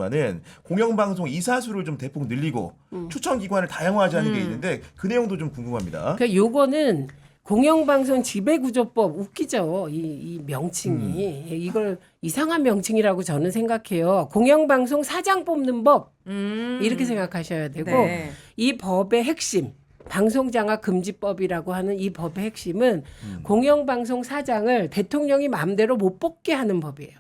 있지만은 공영방송 이사 수를 좀 대폭 늘리고 추천 기관을 다양화하자는 게 있는데 그 내용도 좀 궁금합니다. 그러니까 요거는 공영방송 지배구조법 웃기죠. 이 명칭이 이걸 이상한 명칭이라고 저는 생각해요. 공영방송 사장 뽑는 법 이렇게 생각하셔야 되고 네. 이 법의 핵심 방송장악금지법이라고 하는 이 법의 핵심은 공영방송 사장을 대통령이 마음대로 못 뽑게 하는 법이에요.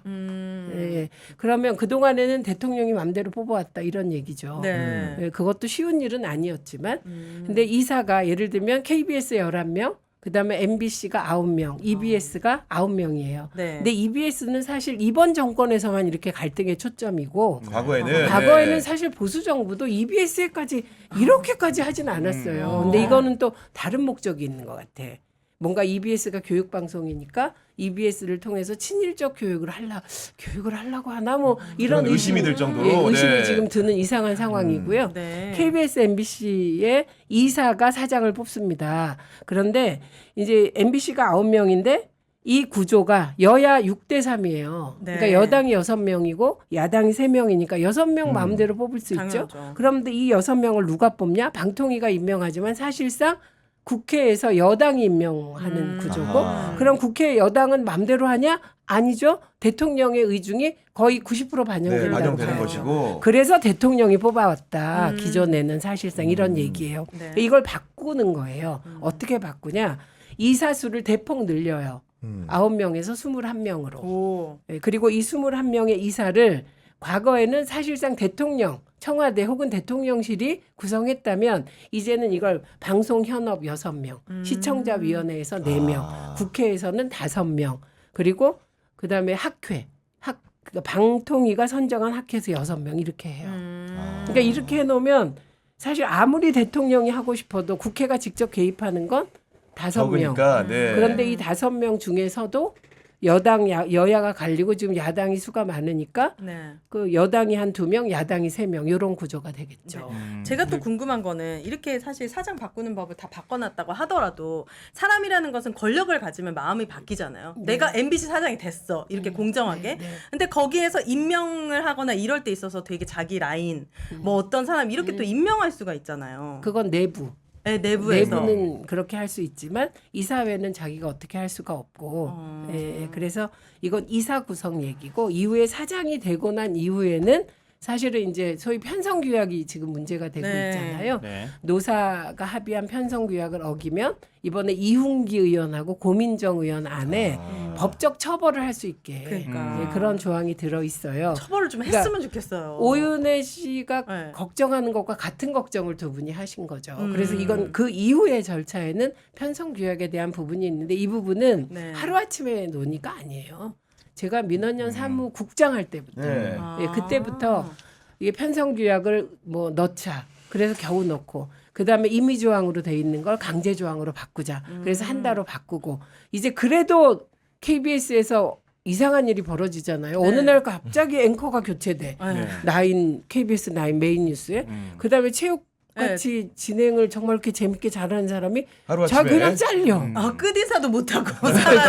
예, 그러면 그동안에는 대통령이 마음대로 뽑아왔다 이런 얘기죠. 네. 예, 그것도 쉬운 일은 아니었지만 근데 이사가 예를 들면 KBS 11명 그다음에 MBC가 9명, EBS가 9명이에요. 네. 근데 EBS는 사실 이번 정권에서만 이렇게 갈등의 초점이고 과거에는 과거에는 사실 보수 정부도 EBS에까지 이렇게까지 하진 않았어요. 근데 이거는 또 다른 목적이 있는 것 같아. 뭔가 EBS가 교육 방송이니까 EBS를 통해서 친일적 교육을 하려고 하나 뭐 이런 그런 의심이 들 정도로 예, 의심이 네. 지금 드는 이상한 상황이고요. 네. KBS, MBC의 이사가 사장을 뽑습니다. 그런데 이제 MBC가 9명인데 이 구조가 여야 6대 3이에요. 네. 그러니까 여당이 6명이고 야당이 3명이니까 6명 마음대로 뽑을 수 있죠. 당연하죠. 그런데 이 6명을 누가 뽑냐? 방통위가 임명하지만 사실상 국회에서 여당이 임명하는 구조고 아하. 그럼 국회 여당은 마음대로 하냐? 아니죠. 대통령의 의중이 거의 90% 네, 반영된다고 반영되는 봐요. 것이고 그래서 대통령이 뽑아왔다. 기존에는 사실상 이런 얘기예요. 네. 이걸 바꾸는 거예요. 어떻게 바꾸냐? 이사수를 대폭 늘려요. 9명에서 21명으로. 오. 그리고 이 21명의 이사를 과거에는 사실상 대통령, 청와대 혹은 대통령실이 구성했다면 이제는 이걸 방송현업 6명, 시청자위원회에서 4명, 국회에서는 5명, 그리고 그다음에 학회, 그러니까 방통위가 선정한 학회에서 6명 이렇게 해요. 그러니까 이렇게 해놓으면 사실 아무리 대통령이 하고 싶어도 국회가 직접 개입하는 건 5명. 적으니까 네. 그런데 이 5명 중에서도 여당, 여야가 갈리고 지금 야당이 수가 많으니까 네. 그 여당이 한 2명, 야당이 3명 이런 구조가 되겠죠. 제가 또 궁금한 거는 이렇게 사실 사장 바꾸는 법을 다 바꿔놨다고 하더라도 사람이라는 것은 권력을 가지면 마음이 바뀌잖아요. 내가 MBC 사장이 됐어. 이렇게 공정하게. 근데 거기에서 임명을 하거나 이럴 때 있어서 되게 자기 라인 뭐 어떤 사람 이렇게 또 임명할 수가 있잖아요. 그건 내부. 네, 내부에서. 내부는 그렇게 할 수 있지만 이사회는 자기가 어떻게 할 수가 없고 그래서 이건 이사 구성 얘기고 이후에 사장이 되고 난 이후에는 사실은 이제 소위 편성규약이 지금 문제가 되고 네. 있잖아요. 네. 노사가 합의한 편성규약을 어기면 이번에 이훈기 의원하고 고민정 의원 안에 법적 처벌을 할 수 있게 그러니까. 그런 조항이 들어 있어요. 처벌을 좀 그러니까 했으면 좋겠어요. 오윤혜 씨가 네. 걱정하는 것과 같은 걱정을 두 분이 하신 거죠. 음. 그래서 이건 그 이후의 절차에는 편성규약에 대한 부분이 있는데 이 부분은 네. 하루아침에 논의가 아니에요. 제가 민원연 사무국장 할 때부터 네. 예, 그때부터 이게 편성규약을 뭐 넣자. 그래서 겨우 넣고 그다음에 임의조항으로 돼 있는 걸 강제조항으로 바꾸자. 그래서 한 달로 바꾸고 이제 그래도 KBS에서 이상한 일이 벌어지잖아요. 어느 날 갑자기 앵커가 교체돼. 네. KBS 9 메인 뉴스에. 그다음에 체육같이 진행을 정말 이렇게 재밌게 잘하는 사람이 자 하루아침에 그냥 잘려. 아, 끝이사도 못하고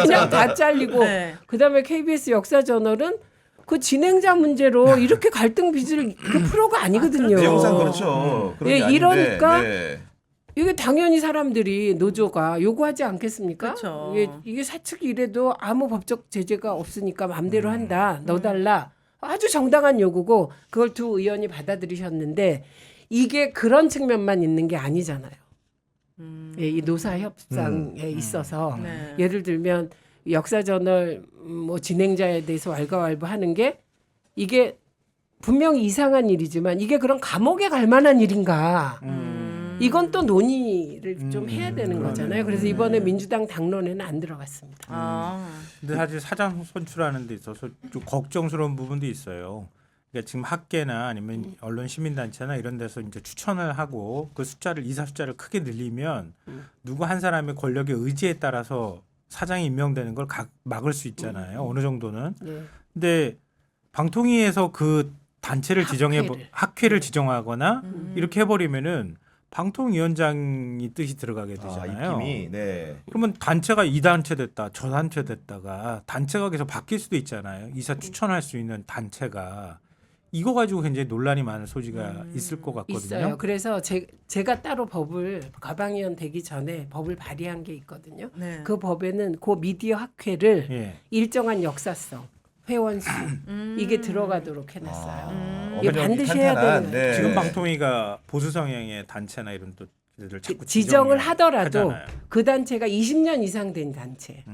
그냥 다 잘리고. 네. 그다음에 KBS 역사저널은 그 진행자 문제로 이렇게 갈등 빚을 그 프로가 아니거든요. 내용상 그렇죠. 그런 예, 게 아닌데, 이러니까 네. 이게 당연히 사람들이 노조가 요구하지 않겠습니까? 그렇죠. 이게 사측이 이래도 아무 법적 제재가 없으니까 마음대로 한다. 넣어달라. 아주 정당한 요구고 그걸 두 의원이 받아들이셨는데 이게 그런 측면만 있는 게 아니잖아요. 예, 이 노사 협상에 있어서 네. 예를 들면 역사저널 뭐 진행자에 대해서 왈가왈부하는 게 이게 분명히 이상한 일이지만 이게 그런 감옥에 갈 만한 일인가? 이건 또 논의를 좀 해야 되는 거잖아요. 그래서 이번에 민주당 당론에는 안 들어갔습니다. 아. 근데 사실 사장 선출하는 데 있어서 좀 걱정스러운 부분도 있어요. 그러니까 지금 학계나 아니면 언론 시민단체나 이런 데서 이제 추천을 하고 그 숫자를 이사 숫자를 크게 늘리면 누구 한 사람의 권력의 의지에 따라서 사장이 임명되는 걸 막을 수 있잖아요. 어느 정도는. 네. 근데 방통위에서 그 단체를 학회를 지정하거나 이렇게 해버리면은 방통위원장이 뜻이 들어가게 되잖아요. 입김이 네. 그러면 단체가 이 단체 됐다, 저 단체 됐다가 단체가 계속 바뀔 수도 있잖아요. 이사 추천할 수 있는 단체가 이거 가지고 굉장히 논란이 많은 소지가 있을 것 같거든요. 있어요. 그래서 제가 따로 법을 과방위원 되기 전에 법을 발의한 게 있거든요. 네. 그 법에는 그 미디어 학회를 예. 일정한 역사성, 회원 수 이게 들어가도록 해놨어요. 이게 어머니 반드시 해야 탄탄한, 되는 거예요. 네. 지금 방통위가 보수 성향의 단체나 이런 것들을 자꾸 지정을 하더라도 하잖아요. 그 단체가 20년 이상 된 단체.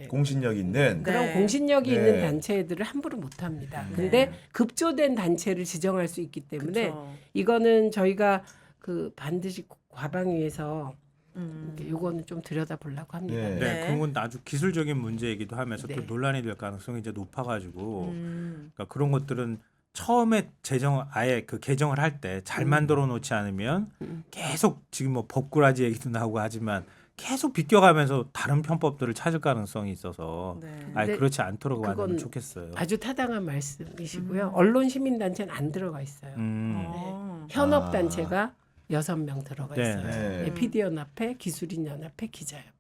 공신력 있는 그런 네. 공신력이 네. 있는 단체들을 함부로 못 합니다. 근데 급조된 단체를 지정할 수 있기 때문에 그쵸. 이거는 저희가 그 반드시 과방위에서 음. 요거는 좀 들여다 보려고 합니다. 네. 네, 네. 그런 건 아주 기술적인 문제이기도 하면서 또 네. 논란이 될 가능성이 이제 높아가지고 음. 그러니까 그런 것들은 처음에 아예 그 개정을 할 때 잘 만들어 놓지 않으면 계속 지금 뭐 법꾸라지 얘기도 나오고 하지만 계속 비껴가면서 다른 편법들을 찾을 가능성이 있어서 네. 아예 근데 그렇지 않도록 그건 만들면 좋겠어요. 아주 타당한 말씀이시고요. 언론 시민단체는 안 들어가 있어요. 어. 현업 아. 단체가 6명 들어가 네. 있어요. 네. 네, PD연합회, 기술인연합회, 기자협회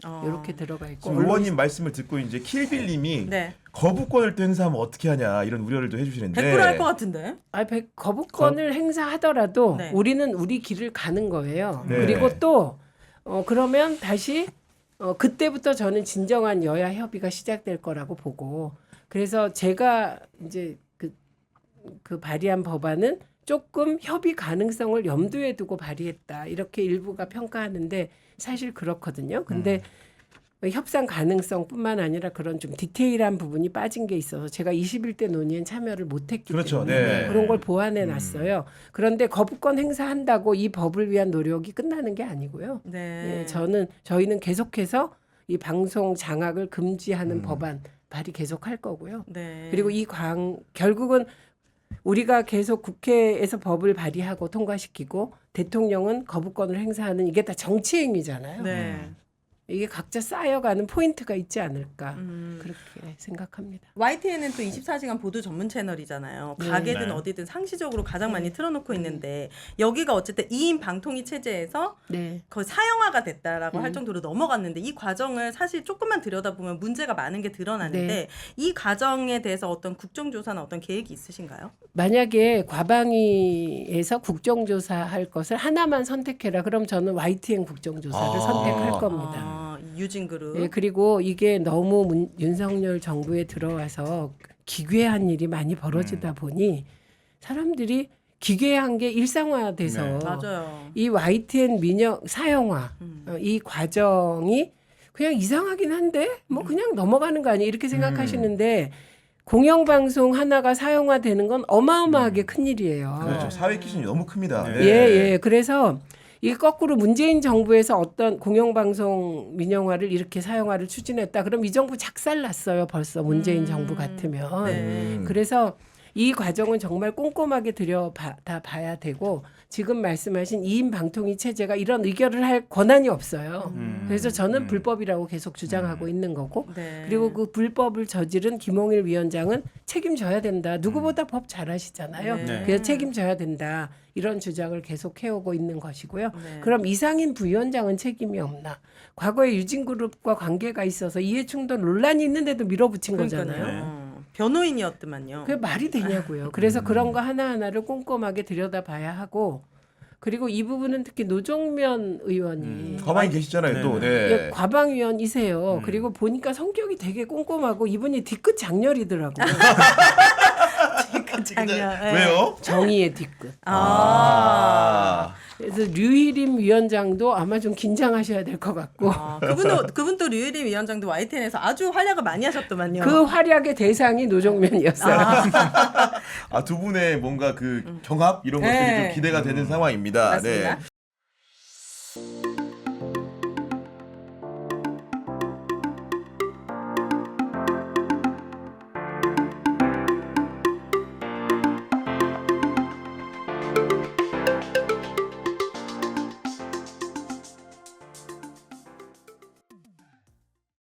어. 이렇게 들어가 있고 지금 의원님 말씀을 듣고 이제 킬빌님이 네. 거부권을 또 행사하면 어떻게 하냐 이런 우려를 또 해주시는데 100% 할 것 같은데. 거부권을 행사하더라도 네. 우리는 우리 길을 가는 거예요. 네. 그리고 또 그러면 다시 그때부터 저는 진정한 여야 협의가 시작될 거라고 보고 그래서 제가 이제 그 발의한 법안은 조금 협의 가능성을 염두에 두고 발의했다 이렇게 일부가 평가하는데 사실 그렇거든요. 근데 협상 가능성뿐만 아니라 그런 좀 디테일한 부분이 빠진 게 있어서 제가 21대 논의엔 참여를 못했기 그렇죠. 때문에 네. 그런 걸 보완해 놨어요. 그런데 거부권 행사한다고 이 법을 위한 노력이 끝나는 게 아니고요. 네. 예, 저희는 계속해서 이 방송 장악을 금지하는 법안 발의 계속할 거고요. 네. 그리고 결국은 우리가 계속 국회에서 법을 발의하고 통과시키고 대통령은 거부권을 행사하는 이게 다 정치 행위잖아요. 네. 이게 각자 쌓여가는 포인트가 있지 않을까 음. 그렇게 생각합니다. YTN은 또 24시간 보도 전문 채널이잖아요. 네. 가게든 네. 어디든 상시적으로 가장 많이 틀어놓고 있는데 여기가 어쨌든 2인 방통위 체제에서 네. 거의 사형화가 됐다라고 할 정도로 넘어갔는데 이 과정을 사실 조금만 들여다보면 문제가 많은 게 드러나는데 네. 이 과정에 대해서 어떤 국정조사나 어떤 계획이 있으신가요? 만약에 과방위에서 국정조사할 것을 하나만 선택해라. 그럼 저는 YTN 국정조사를 아. 선택할 겁니다. 유진그룹. 예, 그리고 이게 너무 윤석열 정부에 들어와서 기괴한 일이 많이 벌어지다 보니 사람들이 기괴한 게 일상화돼서 네. 맞아요. 이 YTN 민영 사형화 이 과정이 그냥 이상하긴 한데 뭐 그냥 넘어가는 거 아니에요 이렇게 생각하시는데 공영방송 하나가 사형화되는 건 어마어마하게 큰 일이에요. 그렇죠. 사회 기준이 너무 큽니다. 네. 네. 예. 그래서 이 거꾸로 문재인 정부에서 어떤 공영방송 민영화를 이렇게 사형화를 추진했다. 그럼 이 정부 작살났어요. 벌써 문재인 정부 같으면. 네. 그래서 이 과정은 정말 꼼꼼하게 들여다 봐야 되고 지금 말씀하신 2인 방통위 체제가 이런 의결을 할 권한이 없어요. 그래서 저는 불법이라고 계속 주장하고 있는 거고 네. 그리고 그 불법을 저지른 김홍일 위원장은 책임져야 된다. 누구보다 법 잘하시잖아요. 네. 그래서 책임져야 된다. 이런 주장을 계속 해오고 있는 것이고요. 네. 그럼 이상인 부위원장은 책임이 없나? 과거에 유진그룹과 관계가 있어서 이해충돌 논란이 있는데도 밀어붙인 거잖아요. 그러니까요. 변호인이었더만요. 그게 말이 되냐고요. 그래서 그런 거 하나하나를 꼼꼼하게 들여다봐야 하고 그리고 이 부분은 특히 노정면 의원이 가만히 계시잖아요. 네. 또. 예, 네. 과방위원이세요. 그리고 보니까 성격이 되게 꼼꼼하고 이분이 뒤끝 장렬이더라고요. 그 장면. 네. 왜요? 정의의 뒤끝. 아. 그래서 류희림 위원장도 아마 좀 긴장하셔야 될 것 같고 그분도 류일임 위원장도 YTN에서 아주 활약을 많이 하셨더만요. 그 활약의 대상이 노정면이었어요. 두 분의 뭔가 그 경합 이런 것들이 네. 좀 기대가 되는 상황입니다. 맞습니다. 네.